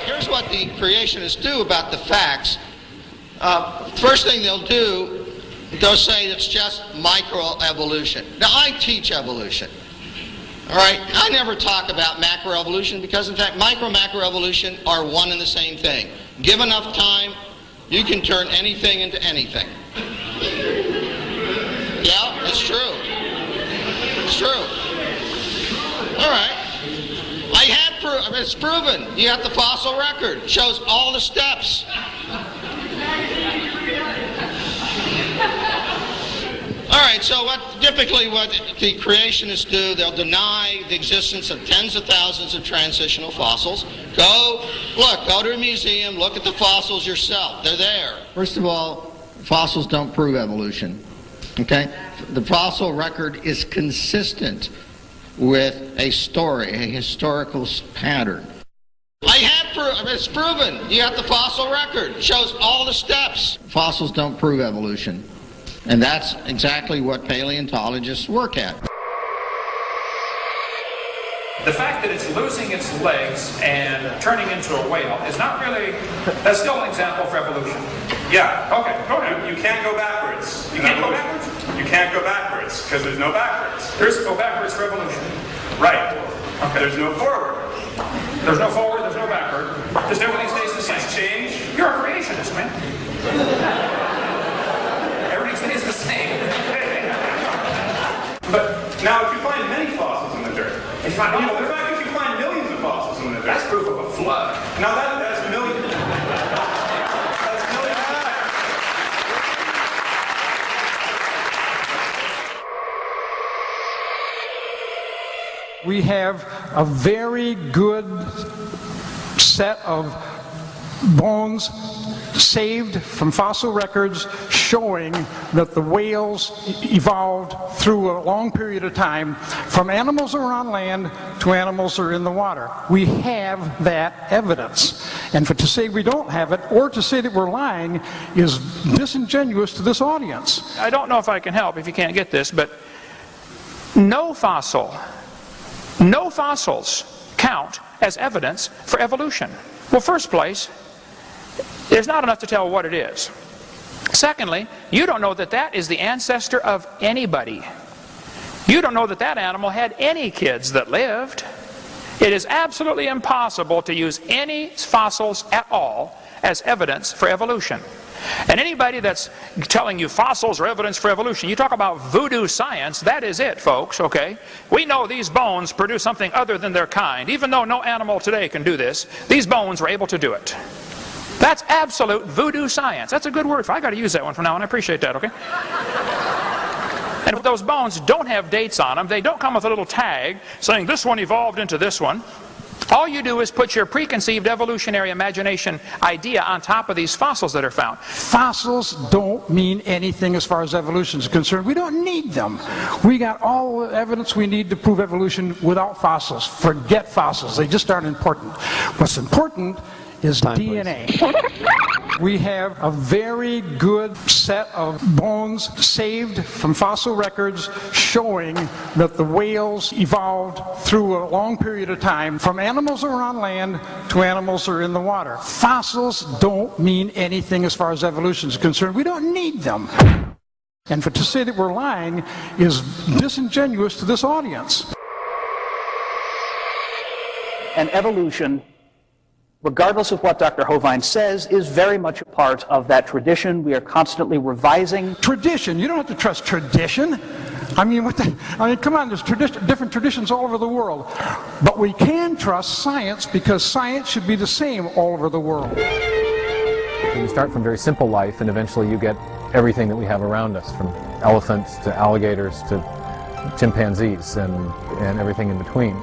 Here's what the creationists do about the facts. First thing they'll do, they'll say it's just microevolution. Now, I teach evolution. All right? I never talk about macroevolution because, in fact, macroevolution are one and the same thing. Give enough time, you can turn anything into anything. Yeah, it's true. It's true. All right. It's proven. You got the fossil record. It shows all the steps. All right, so what the creationists do, they'll deny the existence of tens of thousands of transitional fossils. Go to a museum, look at the fossils yourself. They're there. First of all, fossils don't prove evolution. Okay? The fossil record is consistent with a story, a historical pattern. It's proven. You got the fossil record. It shows all the steps. Fossils don't prove evolution. And that's exactly what paleontologists work at. The fact that it's losing its legs and turning into a whale is not really, that's still an example for evolution. Yeah. Okay, go ahead. You can't go backwards. You can't go backwards? You can't go backwards because there's no backwards. There's go backwards for evolution. Right. Okay. There's no forward. There's no forward, there's no backward. Just everything stays the same. It's change. You're a creationist, man. Everything stays the same. But now if you find many fossils in the dirt, If you find in fact, if you find millions of fossils in the dirt, that's proof of a flood. now that's millions. That's millions. We have a very good set of bones saved from fossil records showing that the whales evolved through a long period of time from animals that were on land to animals that are in the water. We have that evidence. And to say we don't have it or to say that we're lying is disingenuous to this audience. I don't know if I can help if you can't get this, but no fossils count as evidence for evolution. Well, first place, there's not enough to tell what it is. Secondly, you don't know that that is the ancestor of anybody. You don't know that that animal had any kids that lived. It is absolutely impossible to use any fossils at all as evidence for evolution. And anybody that's telling you fossils are evidence for evolution, you talk about voodoo science, that is it, folks, okay? We know these bones produce something other than their kind. Even though no animal today can do this, these bones were able to do it. That's absolute voodoo science. That's a good word for it. I got to use that one from now on. I appreciate that, okay? And if those bones don't have dates on them, they don't come with a little tag saying this one evolved into this one. All you do is put your preconceived evolutionary imagination idea on top of these fossils that are found. Fossils don't mean anything as far as evolution is concerned. We don't need them. We got all the evidence we need to prove evolution without fossils. Forget fossils. They just aren't important. What's important is DNA. We have a very good set of bones saved from fossil records showing that the whales evolved through a long period of time from animals that were on land to animals that are in the water. Fossils don't mean anything as far as evolution is concerned. We don't need them. And to say that we're lying is disingenuous to this audience. And evolution, regardless of what Dr. Hovind says, is very much a part of that tradition. We are constantly revising. Tradition? You don't have to trust tradition. I mean, come on, there's different traditions all over the world. But we can trust science because science should be the same all over the world. You start from very simple life, and eventually you get everything that we have around us, from elephants to alligators to chimpanzees and everything in between.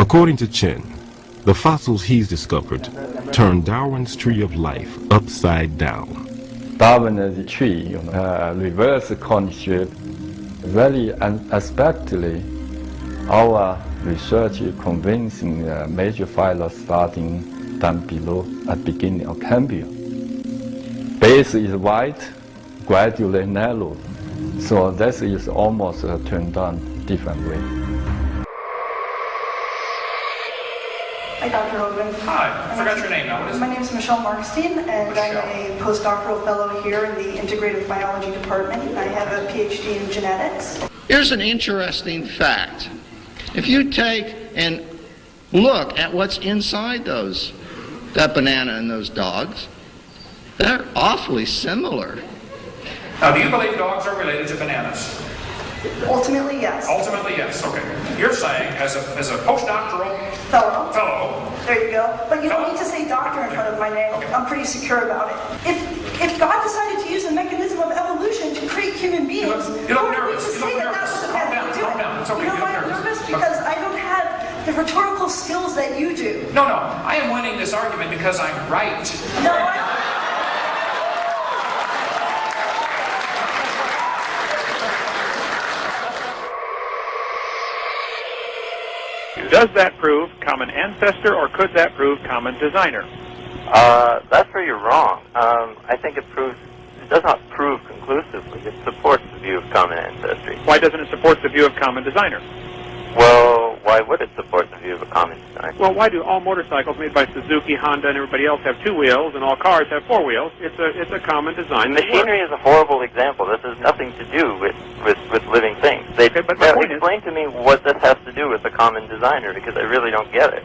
According to Chen, the fossils he's discovered turned Darwin's tree of life upside down. Darwin's tree reverse condition very unexpectedly. Our research convincing major phyla starting down below at beginning of Cambrian. Base is wide, gradually narrow, so this is almost turned on different way. Hi, Dr. Hovind. Hi, I forgot your name now. What is it? My name is Michelle Markstein, and Michelle. I'm a postdoctoral fellow here in the Integrative Biology Department. I have a PhD in genetics. Here's an interesting fact. If you take and look at what's inside that banana and those dogs, they're awfully similar. Now, do you believe dogs are related to bananas? Ultimately, yes. Ultimately, yes. Okay. You're saying, as a postdoctoral Fellow. There you go. But you don't need to say doctor in front of my name. Okay. I'm pretty secure about it. If God decided to use a mechanism of evolution to create human beings, You look nervous. to say that that was a Calm bad down. thing to do Calm it. down. It's okay. You know You why look I'm nervous. nervous? Because I don't have the rhetorical skills that you do. No, I am winning this argument because I'm right. No, I... Does that prove common ancestor, or could that prove common designer? That's where you're wrong. I think it does not prove conclusively. It supports the view of common ancestry. Why doesn't it support the view of common designer? Well, why would it support the view of a common designer? Well, why do all motorcycles made by Suzuki, Honda, and everybody else have 2 wheels, and all cars have 4 wheels? It's a common design. Machinery is a horrible example. This has nothing to do with living things. Explain to me what this has to do with a common designer, because I really don't get it.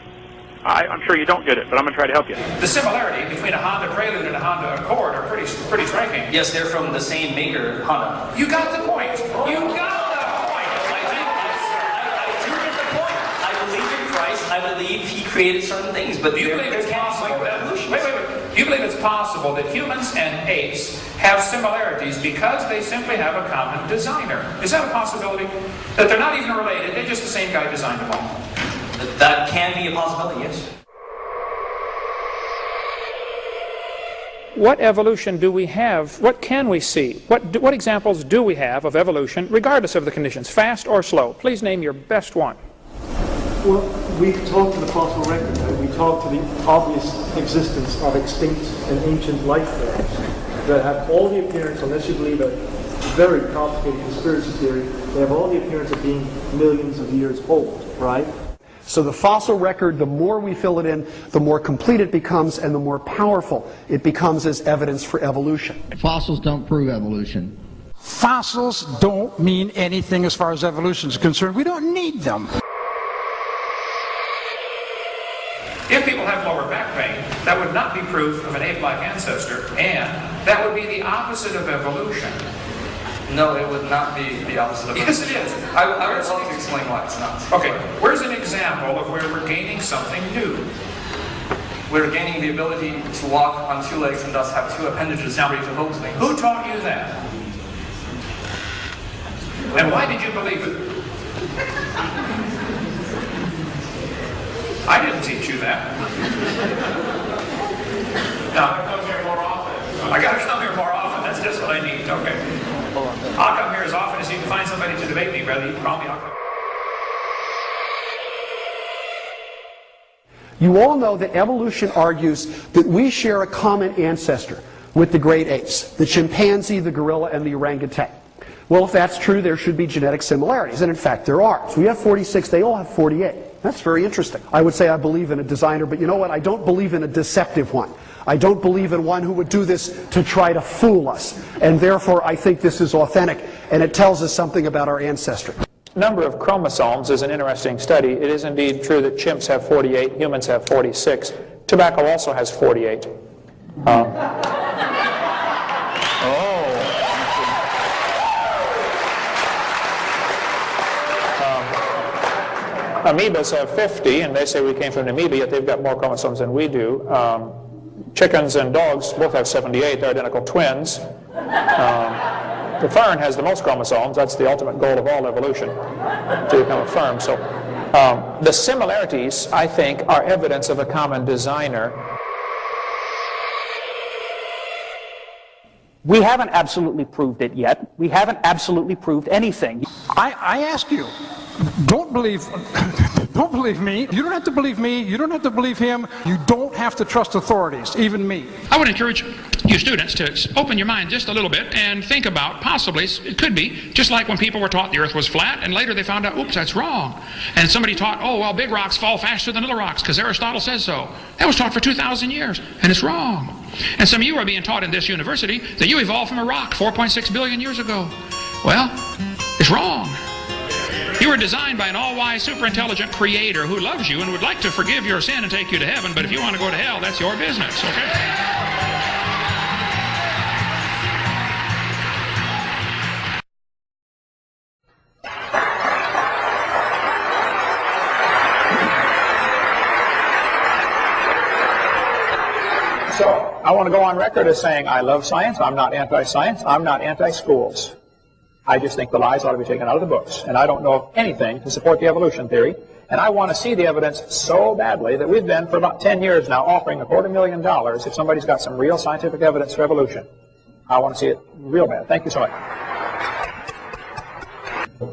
I'm sure you don't get it, but I'm going to try to help you. The similarity between a Honda Prelude and a Honda Accord are pretty striking. Yes, they're from the same maker, Honda. You got the point. You got the point. I do get the point. I believe in Christ. I believe He created certain things, but Do you believe it's possible that Do you believe it's possible that humans and apes have similarities because they simply have a common designer? Is that a possibility? That they're not even related, they're just the same guy designed them all? That can be a possibility, yes. What evolution do we have? What can we see? What examples do we have of evolution, regardless of the conditions, fast or slow? Please name your best one. Well, we talk to the fossil record, right? We talk to the obvious existence of extinct and ancient life forms that have all the appearance, unless you believe a very complicated conspiracy theory, they have all the appearance of being millions of years old, right? So the fossil record, the more we fill it in, the more complete it becomes and the more powerful it becomes as evidence for evolution. Fossils don't prove evolution. Fossils don't mean anything as far as evolution is concerned. We don't need them. If people have lower back pain, that would not be proof of an ape-like ancestor, and that would be the opposite of evolution. No, it would not be the opposite of Yes, it is. I would love to explain why it's not. Okay, where's an example of where we're gaining something new? We're gaining the ability to walk on 2 legs and thus have 2 appendages free to hold things. Who taught you that? And why did you believe it? I didn't teach you that. No. I gotta come here more often. That's just what I need. Okay. I'll come here as often as you can find somebody to debate me, brother. You can call me, I'll come. You all know that evolution argues that we share a common ancestor with the great apes, the chimpanzee, the gorilla, and the orangutan. Well, if that's true, there should be genetic similarities, and in fact there are. So we have 46, they all have 48. That's very interesting. I would say I believe in a designer, but you know what? I don't believe in a deceptive one. I don't believe in one who would do this to try to fool us. And therefore, I think this is authentic, and it tells us something about our ancestry. Number of chromosomes is an interesting study. It is indeed true that chimps have 48, humans have 46. Tobacco also has 48. Amoebas have 50, and they say we came from an amoeba, yet they've got more chromosomes than we do. Chickens and dogs both have 78. They're identical twins. The fern has the most chromosomes. That's the ultimate goal of all evolution, to become a fern. So the similarities, I think, are evidence of a common designer. We haven't absolutely proved it yet. We haven't absolutely proved anything. I ask you, don't believe me. You don't have to believe me. You don't have to believe him. You don't have to trust authorities, even me. I would encourage you students to open your mind just a little bit and think about, possibly, it could be, just like when people were taught the earth was flat, and later they found out, oops, that's wrong. And somebody taught, oh, well, big rocks fall faster than little rocks, because Aristotle says so. That was taught for 2,000 years, and it's wrong. And some of you are being taught in this university that you evolved from a rock 4.6 billion years ago. Well, it's wrong. You were designed by an all-wise, super-intelligent creator who loves you and would like to forgive your sin and take you to heaven, but if you want to go to hell, that's your business, okay? So, I want to go on record as saying I love science, I'm not anti-science, I'm not anti-schools. I just think the lies ought to be taken out of the books. And I don't know of anything to support the evolution theory. And I want to see the evidence so badly that we've been for about 10 years now offering $250,000 if somebody's got some real scientific evidence for evolution. I want to see it real bad. Thank you so much.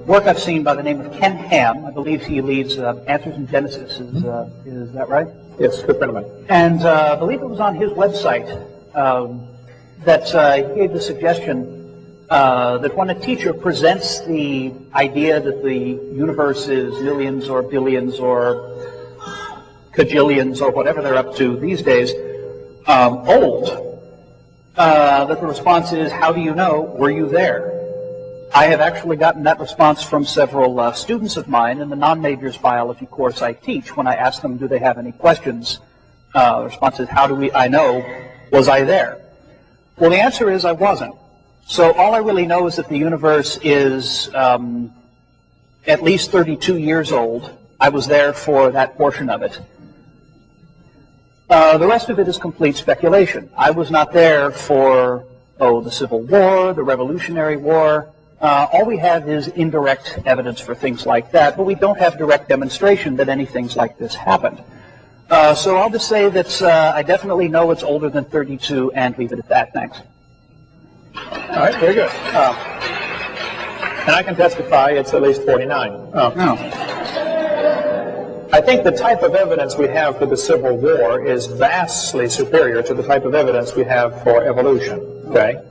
Work I've seen by the name of Ken Ham. I believe he leads Answers in Genesis. Is that right? Yes, good friend of mine. And I believe it was on his website that he gave the suggestion that when a teacher presents the idea that the universe is millions or billions or cajillions or whatever they're up to these days, old, that the response is, how do you know? Were you there? I have actually gotten that response from several students of mine in the non-majors biology course I teach. When I ask them, do they have any questions, the response is, how do I know? Was I there? Well, the answer is I wasn't. So all I really know is that the universe is at least 32 years old. I was there for that portion of it. The rest of it is complete speculation. I was not there for, the Civil War, the Revolutionary War. All we have is indirect evidence for things like that, but we don't have direct demonstration that any things like this happened. So I'll just say that I definitely know it's older than 32 and leave it at that. Thanks. All right, very good. And I can testify it's at least 49. I think the type of evidence we have for the Civil War is vastly superior to the type of evidence we have for evolution. Okay?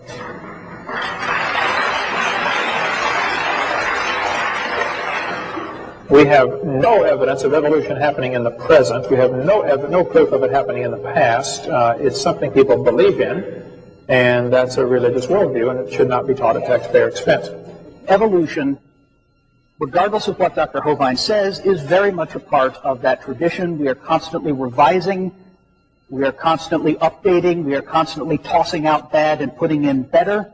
We have no evidence of evolution happening in the present. We have no proof of it happening in the past. It's something people believe in, and that's a religious worldview, and it should not be taught at taxpayer expense. Evolution, regardless of what Dr. Hovind says, is very much a part of that tradition. We are constantly revising. We are constantly updating. We are constantly tossing out bad and putting in better.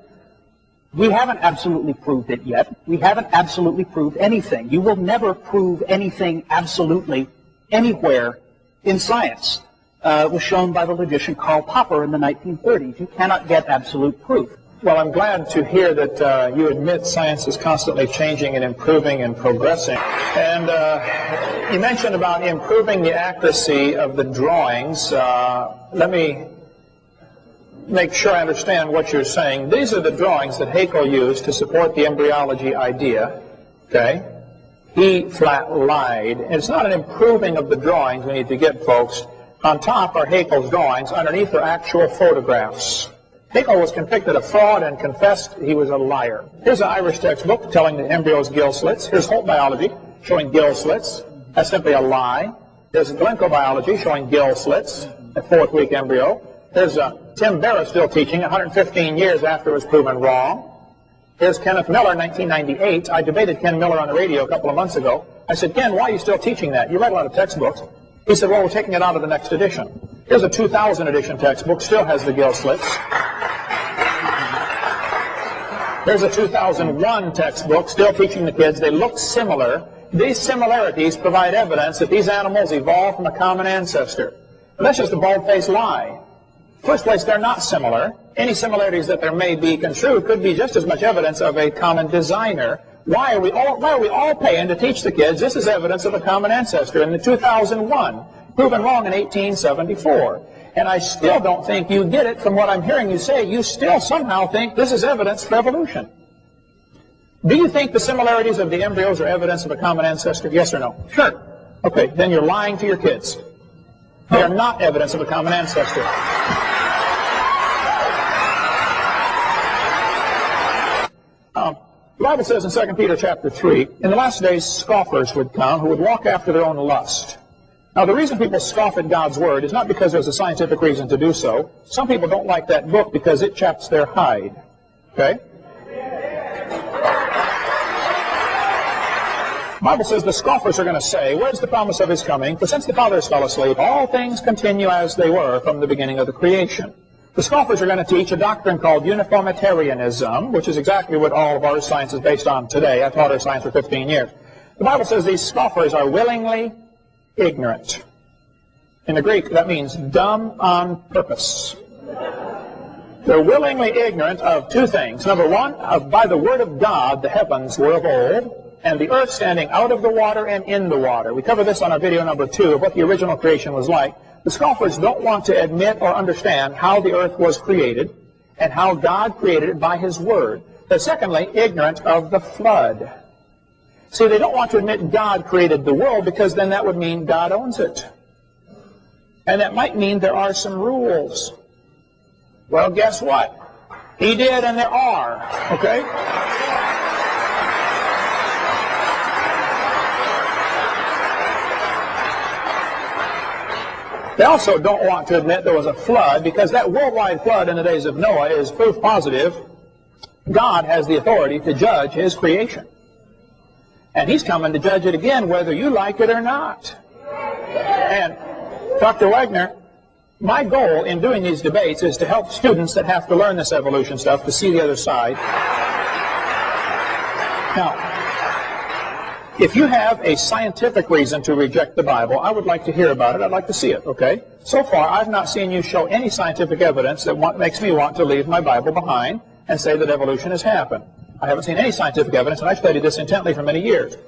We haven't absolutely proved it yet. We haven't absolutely proved anything. You will never prove anything absolutely anywhere in science. It was shown by the logician Karl Popper in the 1930s. You cannot get absolute proof. Well, I'm glad to hear that you admit science is constantly changing and improving and progressing. And you mentioned about improving the accuracy of the drawings. Let me make sure I understand what you're saying. These are the drawings that Haeckel used to support the embryology idea. Okay? He flat lied. And it's not an improving of the drawings we need to get, folks. On top are Haeckel's drawings. Underneath are actual photographs. Haeckel was convicted of fraud and confessed he was a liar. Here's an Irish textbook telling the embryo's gill slits. Here's Holt biology showing gill slits. That's simply a lie. There's Glencoe biology showing gill slits, a 4th-week embryo. There's Tim Barra still teaching 115 years after it was proven wrong. Here's Kenneth Miller, 1998. I debated Ken Miller on the radio a couple of months ago. I said, Ken, why are you still teaching that? You write a lot of textbooks. He said, well, we're taking it out of the next edition. Here's a 2000 edition textbook, still has the gill slits. Here's a 2001 textbook, still teaching the kids. They look similar. These similarities provide evidence that these animals evolved from a common ancestor. But that's just a bald-faced lie. First place, they're not similar. Any similarities that there may be construed could be just as much evidence of a common designer. Why are we all paying to teach the kids this is evidence of a common ancestor in the 2001, proven wrong in 1874? And I still don't think you get it from what I'm hearing you say. You still somehow think this is evidence for evolution. Do you think the similarities of the embryos are evidence of a common ancestor? Yes or no? Sure. Okay, then you're lying to your kids. They are not evidence of a common ancestor. The Bible says in 2 Peter chapter 3, in the last days scoffers would come who would walk after their own lust. Now the reason people scoff at God's Word is not because there's a scientific reason to do so. Some people don't like that book because it chaps their hide. Okay? The Bible says the scoffers are going to say, where's the promise of His coming? For since the fathers fell asleep, all things continue as they were from the beginning of the creation. The scoffers are going to teach a doctrine called uniformitarianism, which is exactly what all of our science is based on today. I taught our science for 15 years. The Bible says these scoffers are willingly ignorant. In the Greek, that means dumb on purpose. They're willingly ignorant of two things. Number one, by the word of God, the heavens were of old, and the earth standing out of the water and in the water. We cover this on our video number 2 of what the original creation was like. The scoffers don't want to admit or understand how the earth was created and how God created it by His Word. They're secondly ignorant of the flood. See, they don't want to admit God created the world because then that would mean God owns it. And that might mean there are some rules. Well, guess what? He did and there are. Okay? They also don't want to admit there was a flood because that worldwide flood in the days of Noah is proof positive God has the authority to judge His creation. And He's coming to judge it again whether you like it or not. And Dr. Wagner, my goal in doing these debates is to help students that have to learn this evolution stuff to see the other side. Now, if you have a scientific reason to reject the Bible, I would like to hear about it. I'd like to see it, okay? So far, I've not seen you show any scientific evidence that makes me want to leave my Bible behind and say that evolution has happened. I haven't seen any scientific evidence, and I've studied this intently for many years.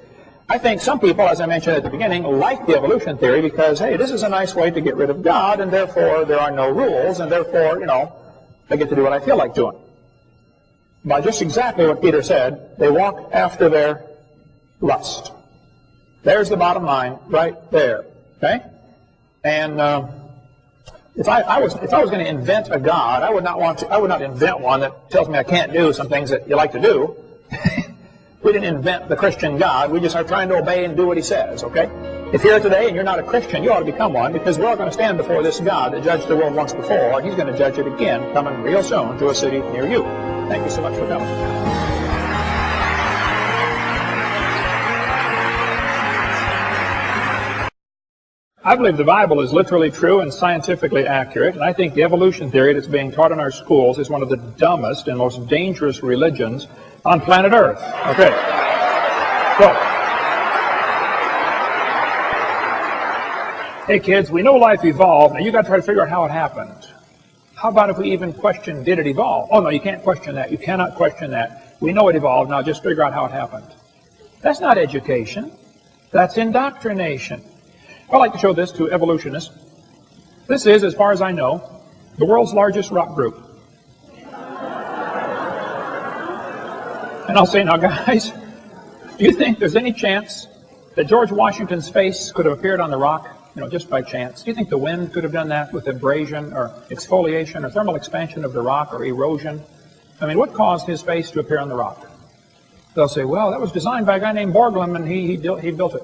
I think some people, as I mentioned at the beginning, like the evolution theory because, hey, this is a nice way to get rid of God, and therefore there are no rules, and therefore, I get to do what I feel like doing. By just exactly what Peter said, they walk after their lust. There's the bottom line right there. Okay? And if I was going to invent a God, I would not invent one that tells me I can't do some things that you like to do. We didn't invent the Christian God. We just are trying to obey and do what He says. Okay? If you're here today and you're not a Christian, you ought to become one because we're all going to stand before this God that judged the world once before, and He's going to judge it again, coming real soon to a city near you. Thank you so much for coming. I believe the Bible is literally true and scientifically accurate, and I think the evolution theory that's being taught in our schools is one of the dumbest and most dangerous religions on planet Earth. Okay. So, hey kids, we know life evolved, now you got to try to figure out how it happened. How about if we even question, did it evolve? Oh no, you can't question that. You cannot question that. We know it evolved, now just figure out how it happened. That's not education. That's indoctrination. I like to show this to evolutionists. This is, as far as I know, the world's largest rock group. And I'll say, now guys, do you think there's any chance that George Washington's face could have appeared on the rock, just by chance? Do you think the wind could have done that with abrasion or exfoliation or thermal expansion of the rock or erosion? I mean, what caused his face to appear on the rock? They'll say, well, that was designed by a guy named Borglum and he built it.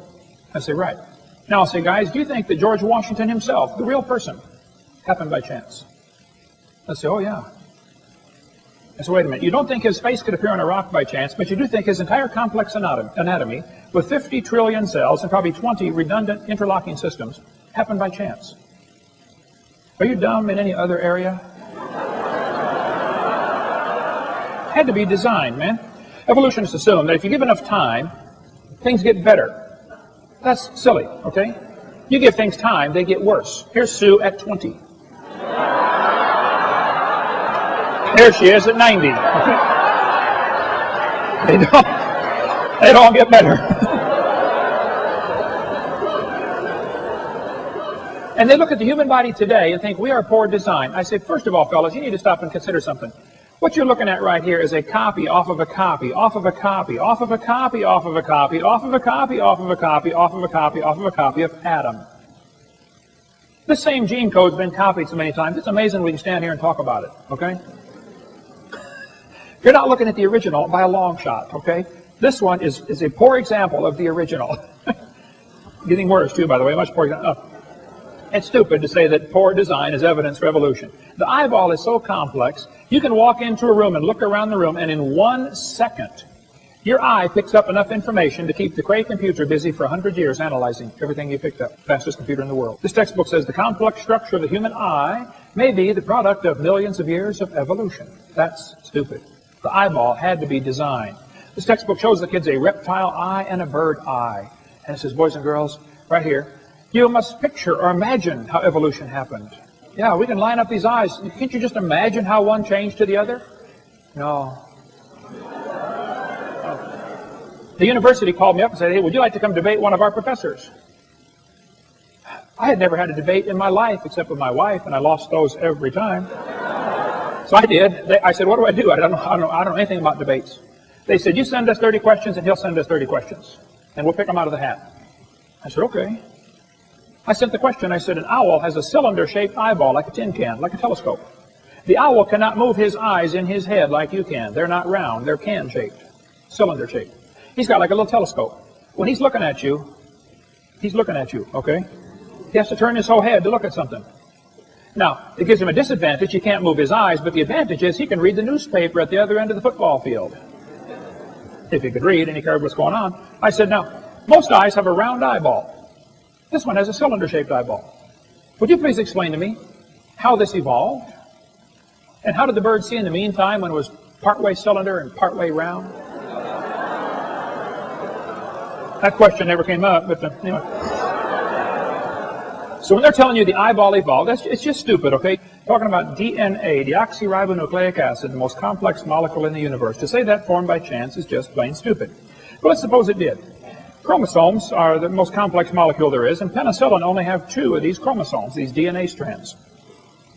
I say, right. Now I'll say, guys, do you think that George Washington himself, the real person, happened by chance? They'll say, oh yeah. I say, wait a minute, you don't think his face could appear on a rock by chance, but you do think his entire complex anatomy, with 50 trillion cells and probably 20 redundant interlocking systems, happened by chance. Are you dumb in any other area? Had to be designed, man. Evolutionists assume that if you give enough time, things get better. That's silly, okay? You give things time, they get worse. Here's Sue at 20. There she is at 90. They don't get better. And they look at the human body today and think we are poor design. I say, first of all, fellas, you need to stop and consider something. What you're looking at right here is a copy off of a copy, off of a copy, off of a copy, off of a copy, off of a copy, off of a copy, off of a copy, off of a copy of Adam. This same gene code's been copied so many times, it's amazing we can stand here and talk about it, okay? You're not looking at the original by a long shot, okay? This one is a poor example of the original. Getting worse, too, by the way, much poor example. It's stupid to say that poor design is evidence for evolution. The eyeball is so complex, you can walk into a room and look around the room, and in 1 second, your eye picks up enough information to keep the Cray computer busy for 100 years analyzing everything you picked up. Fastest computer in the world. This textbook says the complex structure of the human eye may be the product of millions of years of evolution. That's stupid. The eyeball had to be designed. This textbook shows the kids a reptile eye and a bird eye. And it says, boys and girls, right here, you must picture or imagine how evolution happened. Yeah, we can line up these eyes. Can't you just imagine how one changed to the other? No. The university called me up and said, hey, would you like to come debate one of our professors? I had never had a debate in my life except with my wife, and I lost those every time. So I did. I said, what do I do? I don't know anything about debates. They said, you send us 30 questions, and he'll send us 30 questions. And we'll pick them out of the hat. I said, okay. I sent the question. I said, an owl has a cylinder-shaped eyeball like a tin can, like a telescope. The owl cannot move his eyes in his head like you can. They're not round. They're can-shaped, cylinder-shaped. He's got like a little telescope. When he's looking at you, okay? He has to turn his whole head to look at something. Now, it gives him a disadvantage. He can't move his eyes, but the advantage is he can read the newspaper at the other end of the football field. If he could read and he cared what's going on. I said, now, most eyes have a round eyeball. This one has a cylinder-shaped eyeball. Would you please explain to me how this evolved? And how did the bird see in the meantime when it was partway cylinder and partway round? That question never came up, but anyway. So when they're telling you the eyeball evolved, it's just stupid, okay? Talking about DNA, deoxyribonucleic acid, the most complex molecule in the universe. To say that formed by chance is just plain stupid. But let's suppose it did. Chromosomes are the most complex molecule there is, and penicillin only have 2 of these chromosomes, these DNA strands.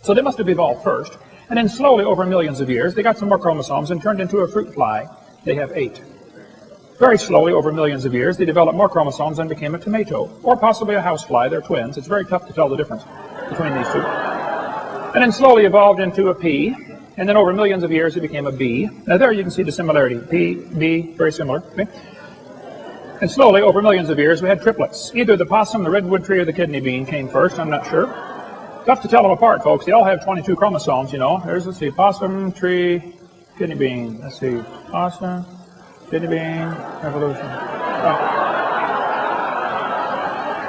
So they must have evolved first, and then slowly over millions of years, they got some more chromosomes and turned into a fruit fly. They have 8. Very slowly over millions of years, they developed more chromosomes and became a tomato, or possibly a housefly. They're twins. It's very tough to tell the difference between these two. And then slowly evolved into a pea, and then over millions of years it became a bee. Now there you can see the similarity. Pea, bee, very similar. Okay? And slowly, over millions of years, we had triplets. Either the possum, the redwood tree, or the kidney bean came first. I'm not sure. Tough to tell them apart, folks. They all have 22 chromosomes, you know. There's, let's see, possum, tree, kidney bean. Let's see, possum, kidney bean, evolution.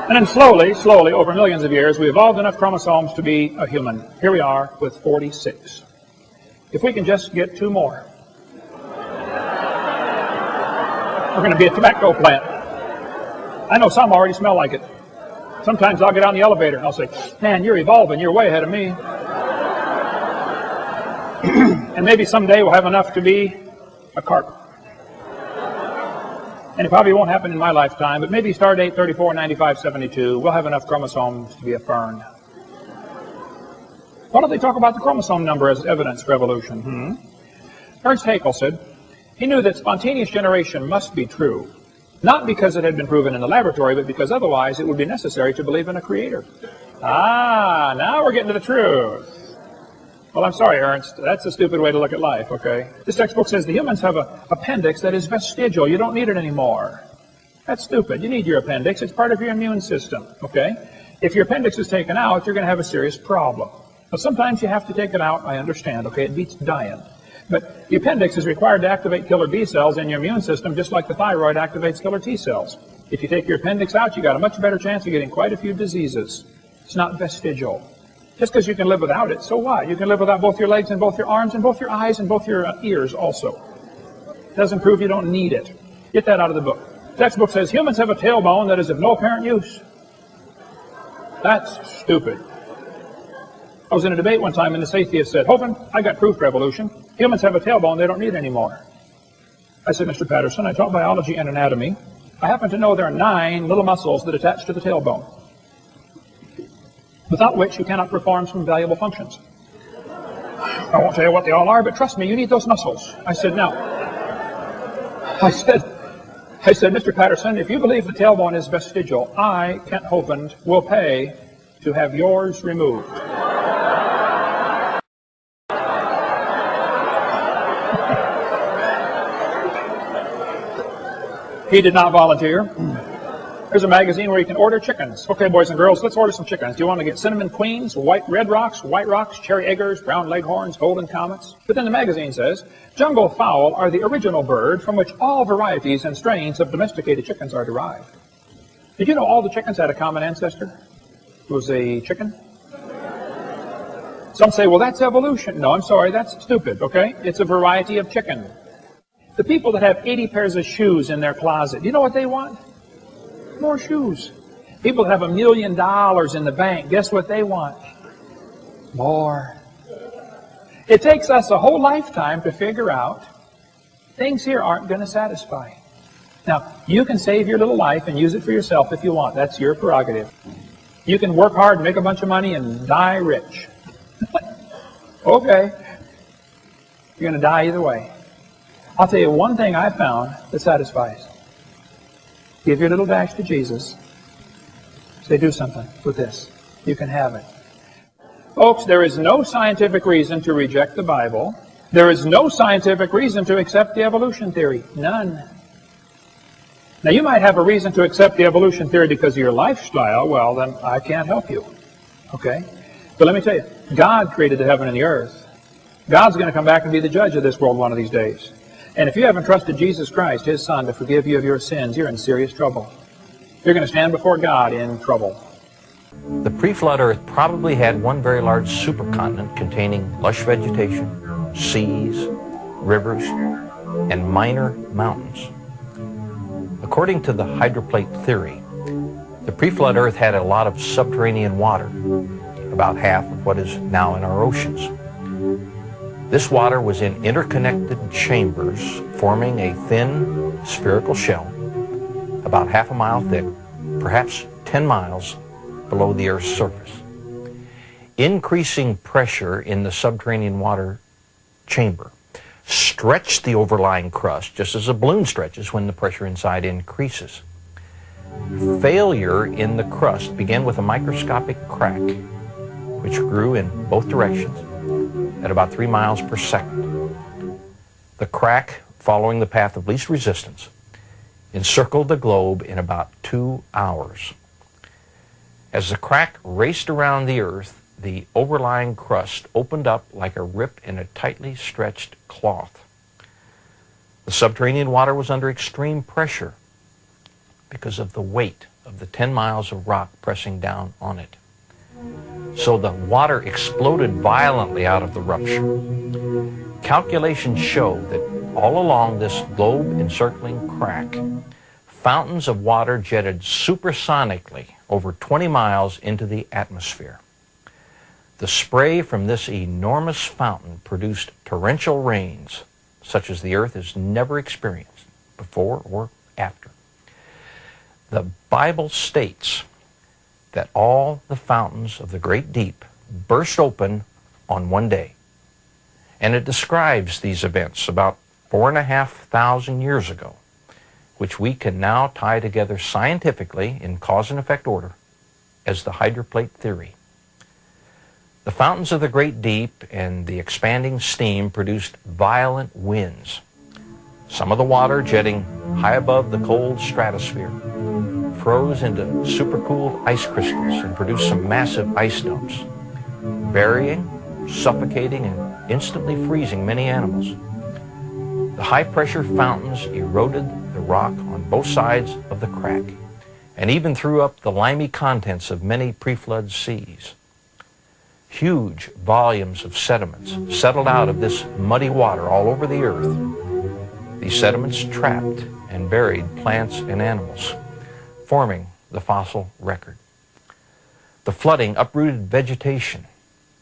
And then slowly, over millions of years, we evolved enough chromosomes to be a human. Here we are with 46. If we can just get 2 more, we're going to be a tobacco plant. I know some already smell like it. Sometimes I'll get on the elevator and I'll say, man, you're evolving. You're way ahead of me. And maybe someday we'll have enough to be a carp. And it probably won't happen in my lifetime, but maybe star date 349572, we'll have enough chromosomes to be a fern. Why don't they talk about the chromosome number as evidence for evolution? Ernst Haeckel said, he knew that spontaneous generation must be true, not because it had been proven in the laboratory, but because otherwise it would be necessary to believe in a creator. Ah, now we're getting to the truth. Well, I'm sorry, Ernst. That's a stupid way to look at life, okay? This textbook says the humans have an appendix that is vestigial. You don't need it anymore. That's stupid. You need your appendix. It's part of your immune system, okay? If your appendix is taken out, you're going to have a serious problem. Now, sometimes you have to take it out. I understand, okay? It beats dying. But the appendix is required to activate killer B cells in your immune system, just like the thyroid activates killer T cells. If you take your appendix out, you got a much better chance of getting quite a few diseases. It's not vestigial. Just because you can live without it, so what? You can live without both your legs and both your arms and both your eyes and both your ears also. Doesn't prove you don't need it. Get that out of the book. The textbook says humans have a tailbone that is of no apparent use. That's stupid. I was in a debate one time and this atheist said, Hovind, I got proof for evolution. Humans have a tailbone they don't need anymore. I said, Mr. Patterson, I taught biology and anatomy. I happen to know there are 9 little muscles that attach to the tailbone, without which you cannot perform some valuable functions. I won't tell you what they all are, but trust me, you need those muscles. I said, Mr. Patterson, if you believe the tailbone is vestigial, I, Kent Hovind, will pay to have yours removed. He did not volunteer. Here's a magazine where you can order chickens. Okay, boys and girls, let's order some chickens. Do you want to get cinnamon queens, red rocks, white rocks, cherry eggers, brown leghorns, golden comets? But then the magazine says, jungle fowl are the original bird from which all varieties and strains of domesticated chickens are derived. Did you know all the chickens had a common ancestor? It was a chicken. Some say, well, that's evolution. No, I'm sorry, that's stupid, okay? It's a variety of chicken. The people that have 80 pairs of shoes in their closet, you know what they want? More shoes. People that have $1 million in the bank, guess what they want? More. It takes us a whole lifetime to figure out things here aren't going to satisfy. Now, you can save your little life and use it for yourself if you want. That's your prerogative. You can work hard and make a bunch of money and die rich. Okay. You're going to die either way. I'll tell you one thing I found that satisfies. Give your little dash to Jesus. Say, do something with this. You can have it. Folks, there is no scientific reason to reject the Bible. There is no scientific reason to accept the evolution theory. None. Now, you might have a reason to accept the evolution theory because of your lifestyle. Well, then I can't help you. Okay? But let me tell you, God created the heaven and the earth. God's going to come back and be the judge of this world one of these days. And if you haven't trusted Jesus Christ, His Son, to forgive you of your sins, you're in serious trouble. You're going to stand before God in trouble. The pre-flood Earth probably had one very large supercontinent containing lush vegetation, seas, rivers, and minor mountains. According to the hydroplate theory, the pre-flood Earth had a lot of subterranean water, about half of what is now in our oceans. This water was in interconnected chambers forming a thin spherical shell about half a mile thick, perhaps 10 miles below the Earth's surface. Increasing pressure in the subterranean water chamber stretched the overlying crust just as a balloon stretches when the pressure inside increases. Failure in the crust began with a microscopic crack which grew in both directions at about 3 miles per second. The crack, following the path of least resistance, encircled the globe in about 2 hours. As the crack raced around the Earth, the overlying crust opened up like a rip in a tightly stretched cloth. The subterranean water was under extreme pressure because of the weight of the 10 miles of rock pressing down on it. So the water exploded violently out of the rupture. Calculations show that all along this globe-encircling crack, fountains of water jetted supersonically over 20 miles into the atmosphere. The spray from this enormous fountain produced torrential rains such as the Earth has never experienced before or after. The Bible states that all the fountains of the great deep burst open on one day. And it describes these events about 4,500 years ago, which we can now tie together scientifically in cause and effect order as the hydroplate theory. The fountains of the great deep and the expanding steam produced violent winds. Some of the water jetting high above the cold stratosphere froze into supercooled ice crystals and produced some massive ice dumps, burying, suffocating, and instantly freezing many animals. The high-pressure fountains eroded the rock on both sides of the crack and even threw up the limy contents of many pre-flood seas. Huge volumes of sediments settled out of this muddy water all over the Earth. These sediments trapped and buried plants and animals, forming the fossil record. The flooding uprooted vegetation,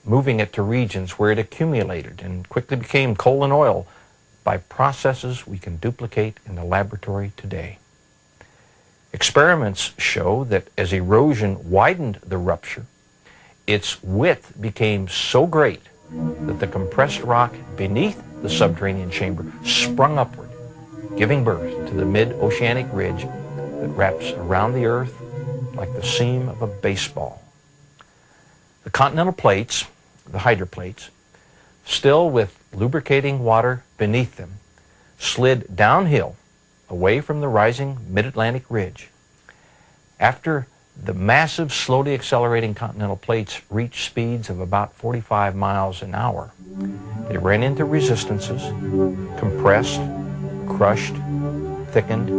moving it to regions where it accumulated and quickly became coal and oil by processes we can duplicate in the laboratory today. Experiments show that as erosion widened the rupture, its width became so great that the compressed rock beneath the subterranean chamber sprung upward, giving birth to the mid-oceanic ridge that wraps around the Earth like the seam of a baseball. The continental plates, the hydroplates, still with lubricating water beneath them, slid downhill away from the rising mid-Atlantic ridge, after the massive, slowly accelerating continental plates reached speeds of about 45 miles an hour, they ran into resistances, compressed, crushed, thickened,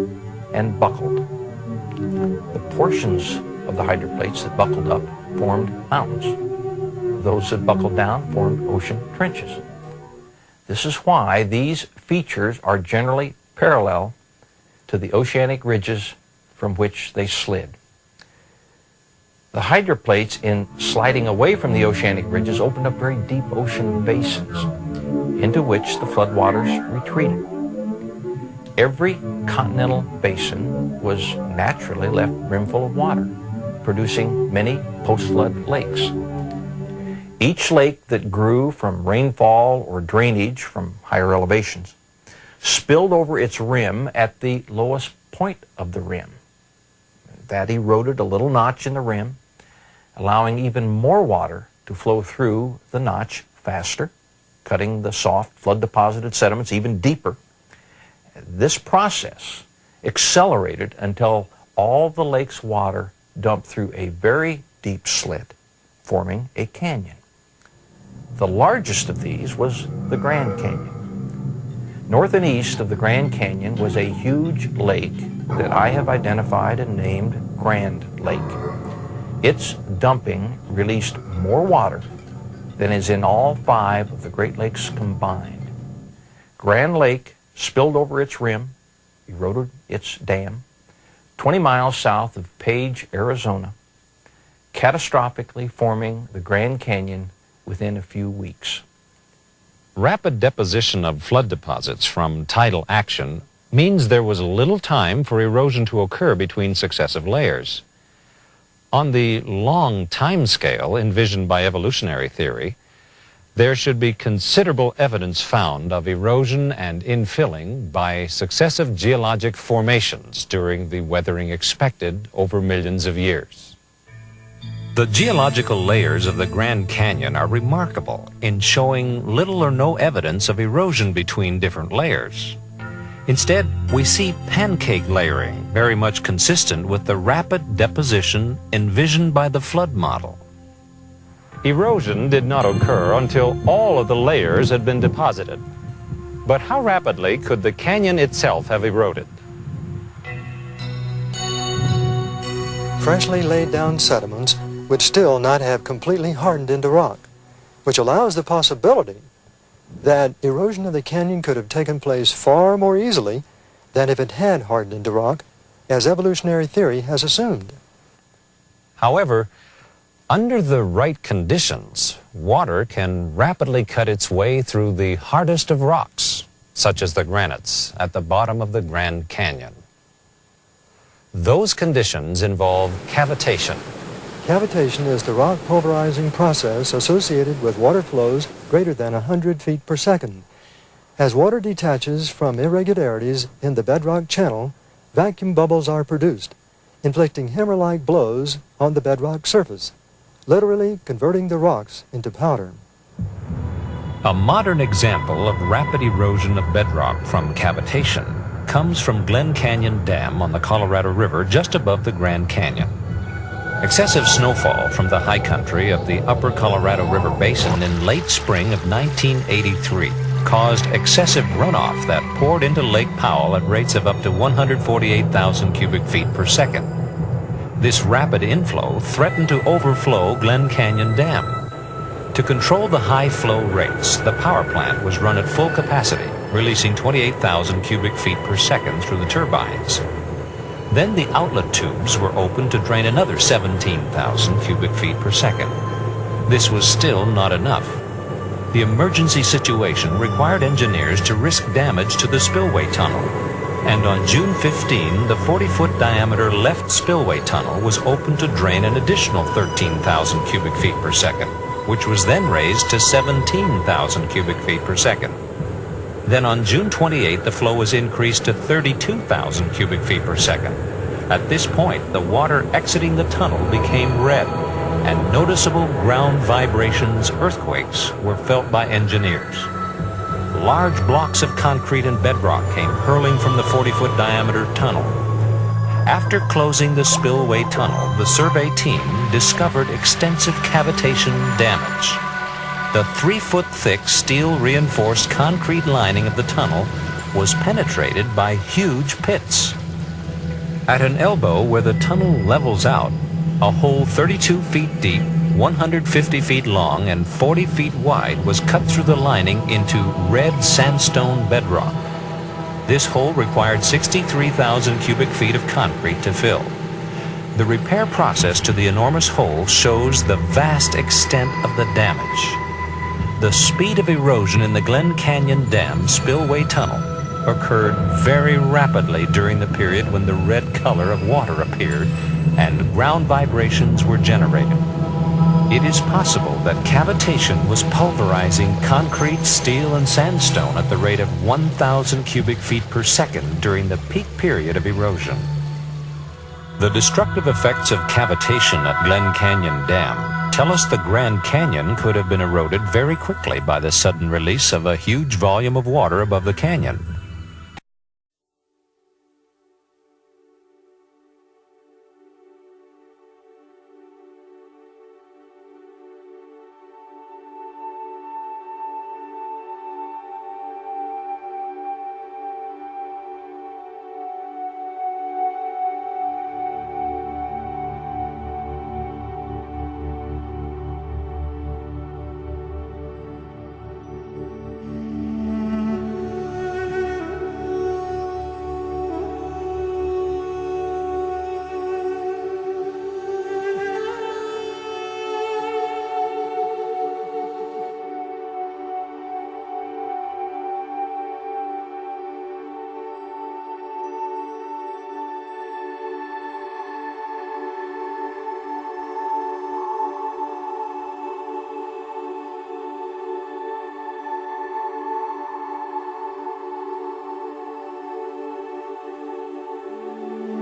and buckled. The portions of the hydroplates that buckled up formed mountains. Those that buckled down formed ocean trenches. This is why these features are generally parallel to the oceanic ridges from which they slid. The hydroplates, in sliding away from the oceanic ridges, opened up very deep ocean basins into which the floodwaters retreated. Every continental basin was naturally left brimful of water, producing many post-flood lakes. Each lake that grew from rainfall or drainage from higher elevations spilled over its rim at the lowest point of the rim. That eroded a little notch in the rim, allowing even more water to flow through the notch faster, cutting the soft flood-deposited sediments even deeper. This process accelerated until all the lake's water dumped through a very deep slit, forming a canyon. The largest of these was the Grand Canyon. North and east of the Grand Canyon was a huge lake that I have identified and named Grand Lake. Its dumping released more water than is in all 5 of the Great Lakes combined. Grand Lake spilled over its rim, eroded its dam, 20 miles south of Page, Arizona, catastrophically forming the Grand Canyon within a few weeks. Rapid deposition of flood deposits from tidal action means there was little time for erosion to occur between successive layers. On the long time scale envisioned by evolutionary theory, there should be considerable evidence found of erosion and infilling by successive geologic formations during the weathering expected over millions of years. The geological layers of the Grand Canyon are remarkable in showing little or no evidence of erosion between different layers. Instead, we see pancake layering, very much consistent with the rapid deposition envisioned by the flood model. Erosion did not occur until all of the layers had been deposited. But how rapidly could the canyon itself have eroded? Freshly laid down sediments would still not have completely hardened into rock, which allows the possibility that erosion of the canyon could have taken place far more easily than if it had hardened into rock, as evolutionary theory has assumed. However, under the right conditions, water can rapidly cut its way through the hardest of rocks, such as the granites at the bottom of the Grand Canyon. Those conditions involve cavitation. Cavitation is the rock pulverizing process associated with water flows greater than 100 feet per second. As water detaches from irregularities in the bedrock channel, vacuum bubbles are produced, inflicting hammer-like blows on the bedrock surface, literally converting the rocks into powder. A modern example of rapid erosion of bedrock from cavitation comes from Glen Canyon Dam on the Colorado River just above the Grand Canyon. Excessive snowfall from the high country of the upper Colorado River Basin in late spring of 1983 caused excessive runoff that poured into Lake Powell at rates of up to 148,000 cubic feet per second. This rapid inflow threatened to overflow Glen Canyon Dam. To control the high flow rates, the power plant was run at full capacity, releasing 28,000 cubic feet per second through the turbines. Then the outlet tubes were opened to drain another 17,000 cubic feet per second. This was still not enough. The emergency situation required engineers to risk damage to the spillway tunnel. And on June 15, the 40-foot diameter left spillway tunnel was opened to drain an additional 13,000 cubic feet per second, which was then raised to 17,000 cubic feet per second. Then on June 28, the flow was increased to 32,000 cubic feet per second. At this point, the water exiting the tunnel became red, and noticeable ground vibrations, earthquakes, were felt by engineers. large blocks of concrete and bedrock came hurling from the 40-foot diameter tunnel. After closing the spillway tunnel, the survey team discovered extensive cavitation damage. The 3-foot thick steel-reinforced concrete lining of the tunnel was penetrated by huge pits. At an elbow where the tunnel levels out, a hole 32 feet deep, 150 feet long, and 40 feet wide was cut through the lining into red sandstone bedrock. This hole required 63,000 cubic feet of concrete to fill. The repair process to the enormous hole shows the vast extent of the damage. The speed of erosion in the Glen Canyon Dam spillway tunnel occurred very rapidly during the period when the red color of water appeared and ground vibrations were generated. It is possible that cavitation was pulverizing concrete, steel, and sandstone at the rate of 1,000 cubic feet per second during the peak period of erosion. The destructive effects of cavitation at Glen Canyon Dam tell us the Grand Canyon could have been eroded very quickly by the sudden release of a huge volume of water above the canyon.